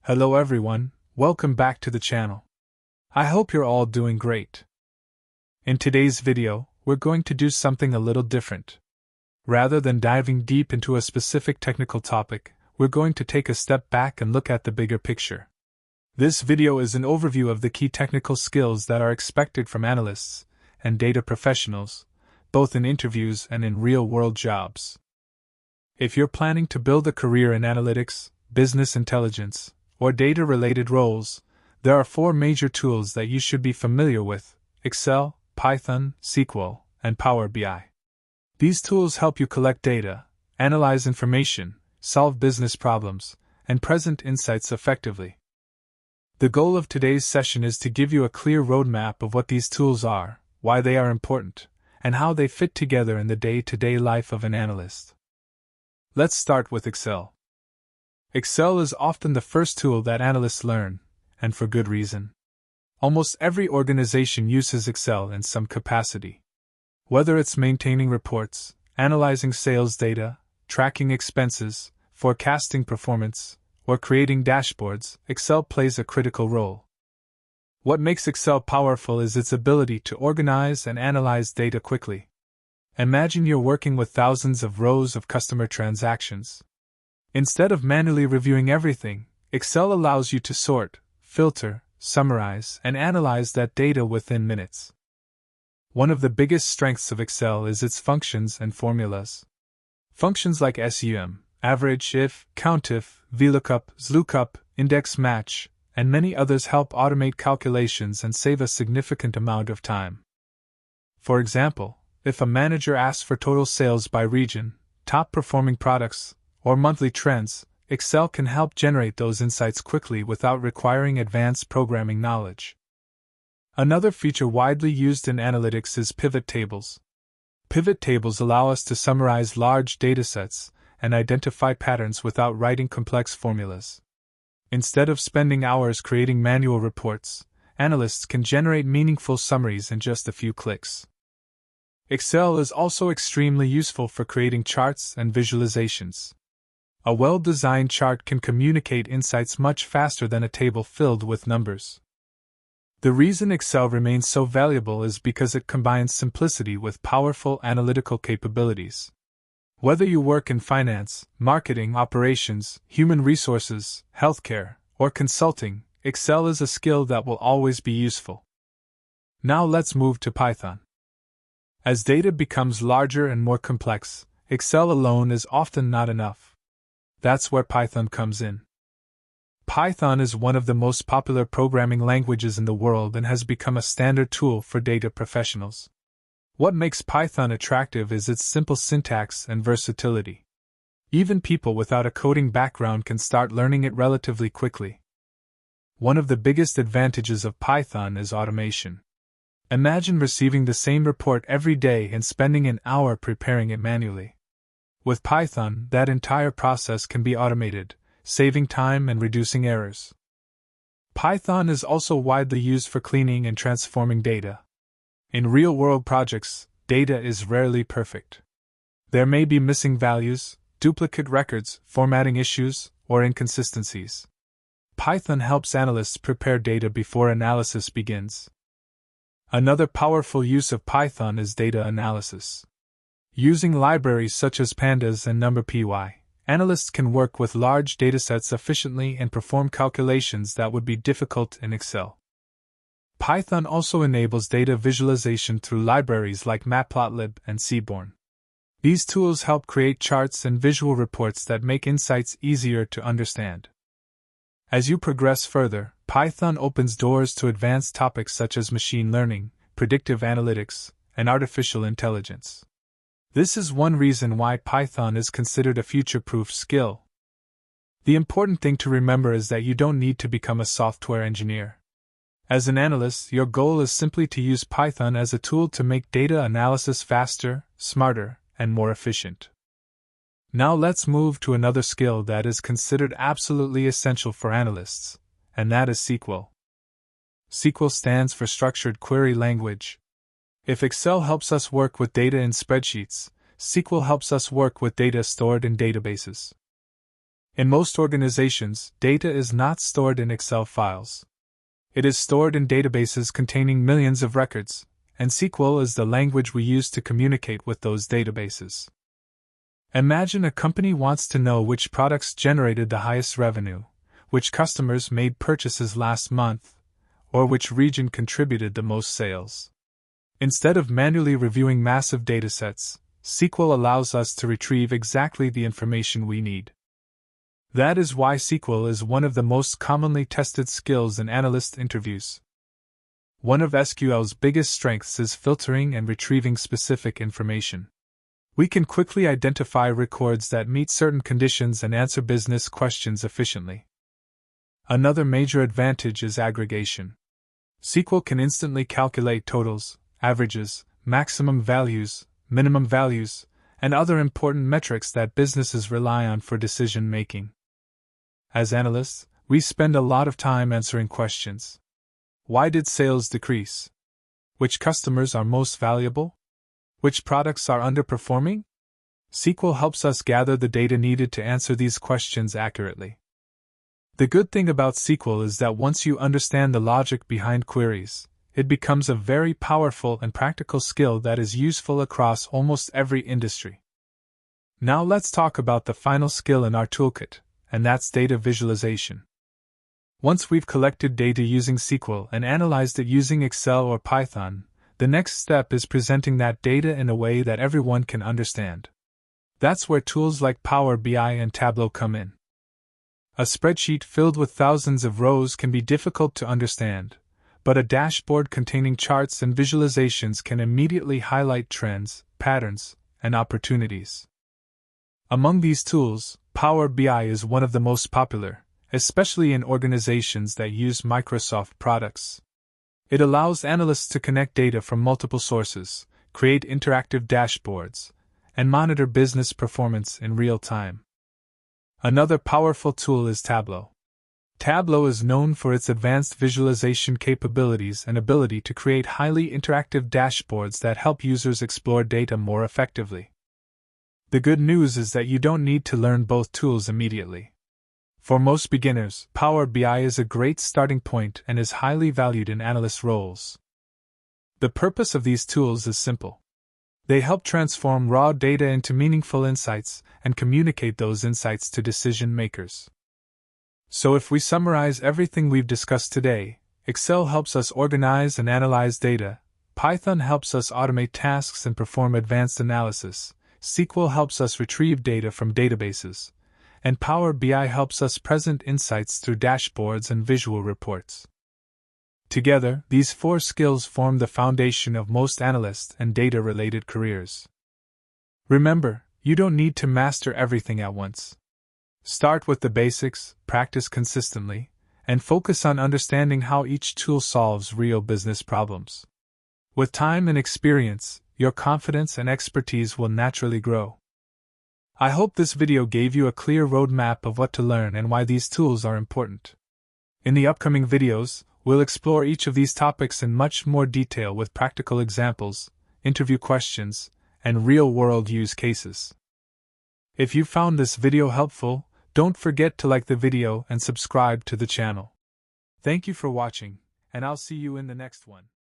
Hello everyone, welcome back to the channel. I hope you're all doing great. In today's video, we're going to do something a little different. Rather than diving deep into a specific technical topic, we're going to take a step back and look at the bigger picture. This video is an overview of the key technical skills that are expected from analysts and data professionals, both in interviews and in real-world jobs. If you're planning to build a career in analytics, business intelligence, or data-related roles, there are 4 major tools that you should be familiar with: Excel, Python, SQL, and Power BI. These tools help you collect data, analyze information, solve business problems, and present insights effectively. The goal of today's session is to give you a clear roadmap of what these tools are, why they are important, and how they fit together in the day-to-day life of an analyst. Let's start with Excel. Excel is often the first tool that analysts learn, and for good reason. Almost every organization uses Excel in some capacity. Whether it's maintaining reports, analyzing sales data, tracking expenses, forecasting performance, or creating dashboards, Excel plays a critical role. What makes Excel powerful is its ability to organize and analyze data quickly. Imagine you're working with thousands of rows of customer transactions. Instead of manually reviewing everything, Excel allows you to sort, filter, summarize, and analyze that data within minutes. One of the biggest strengths of Excel is its functions and formulas. Functions like SUM, average, if, countif, VLOOKUP, XLOOKUP, index match, and many others help automate calculations and save a significant amount of time. For example, if a manager asks for total sales by region, top performing products, or monthly trends, Excel can help generate those insights quickly without requiring advanced programming knowledge. Another feature widely used in analytics is pivot tables. Pivot tables allow us to summarize large datasets and identify patterns without writing complex formulas. Instead of spending hours creating manual reports, analysts can generate meaningful summaries in just a few clicks. Excel is also extremely useful for creating charts and visualizations. A well-designed chart can communicate insights much faster than a table filled with numbers. The reason Excel remains so valuable is because it combines simplicity with powerful analytical capabilities. Whether you work in finance, marketing, operations, human resources, healthcare, or consulting, Excel is a skill that will always be useful. Now let's move to Python. As data becomes larger and more complex, Excel alone is often not enough. That's where Python comes in. Python is one of the most popular programming languages in the world and has become a standard tool for data professionals. What makes Python attractive is its simple syntax and versatility. Even people without a coding background can start learning it relatively quickly. One of the biggest advantages of Python is automation. Imagine receiving the same report every day and spending an hour preparing it manually. With Python, that entire process can be automated, saving time and reducing errors. Python is also widely used for cleaning and transforming data. In real-world projects, data is rarely perfect. There may be missing values, duplicate records, formatting issues, or inconsistencies. Python helps analysts prepare data before analysis begins. Another powerful use of Python is data analysis. Using libraries such as Pandas and NumPy, analysts can work with large datasets efficiently and perform calculations that would be difficult in Excel. Python also enables data visualization through libraries like Matplotlib and Seaborn. These tools help create charts and visual reports that make insights easier to understand. As you progress further, Python opens doors to advanced topics such as machine learning, predictive analytics, and artificial intelligence. This is one reason why Python is considered a future-proof skill. The important thing to remember is that you don't need to become a software engineer. As an analyst, your goal is simply to use Python as a tool to make data analysis faster, smarter, and more efficient. Now let's move to another skill that is considered absolutely essential for analysts, and that is SQL. SQL stands for Structured Query Language. If Excel helps us work with data in spreadsheets, SQL helps us work with data stored in databases. In most organizations, data is not stored in Excel files. It is stored in databases containing millions of records, and SQL is the language we use to communicate with those databases. Imagine a company wants to know which products generated the highest revenue, which customers made purchases last month, or which region contributed the most sales. Instead of manually reviewing massive datasets, SQL allows us to retrieve exactly the information we need. That is why SQL is one of the most commonly tested skills in analyst interviews. One of SQL's biggest strengths is filtering and retrieving specific information. We can quickly identify records that meet certain conditions and answer business questions efficiently. Another major advantage is aggregation. SQL can instantly calculate totals, averages, maximum values, minimum values, and other important metrics that businesses rely on for decision making. As analysts, we spend a lot of time answering questions. Why did sales decrease? Which customers are most valuable? Which products are underperforming? SQL helps us gather the data needed to answer these questions accurately. The good thing about SQL is that once you understand the logic behind queries, it becomes a very powerful and practical skill that is useful across almost every industry. Now let's talk about the final skill in our toolkit, and that's data visualization. Once we've collected data using SQL and analyzed it using Excel or Python, the next step is presenting that data in a way that everyone can understand. That's where tools like Power BI and Tableau come in. A spreadsheet filled with thousands of rows can be difficult to understand, but a dashboard containing charts and visualizations can immediately highlight trends, patterns, and opportunities. Among these tools, Power BI is one of the most popular, especially in organizations that use Microsoft products. It allows analysts to connect data from multiple sources, create interactive dashboards, and monitor business performance in real time. Another powerful tool is Tableau. Tableau is known for its advanced visualization capabilities and ability to create highly interactive dashboards that help users explore data more effectively. The good news is that you don't need to learn both tools immediately. For most beginners, Power BI is a great starting point and is highly valued in analyst roles. The purpose of these tools is simple. They help transform raw data into meaningful insights and communicate those insights to decision makers. So if we summarize everything we've discussed today, Excel helps us organize and analyze data, Python helps us automate tasks and perform advanced analysis, SQL helps us retrieve data from databases, and Power BI helps us present insights through dashboards and visual reports. Together, these four skills form the foundation of most analyst and data-related careers. Remember, you don't need to master everything at once. Start with the basics, practice consistently, and focus on understanding how each tool solves real business problems. With time and experience, your confidence and expertise will naturally grow. I hope this video gave you a clear roadmap of what to learn and why these tools are important. In the upcoming videos, we'll explore each of these topics in much more detail with practical examples, interview questions, and real-world use cases. If you found this video helpful, don't forget to like the video and subscribe to the channel. Thank you for watching, and I'll see you in the next one.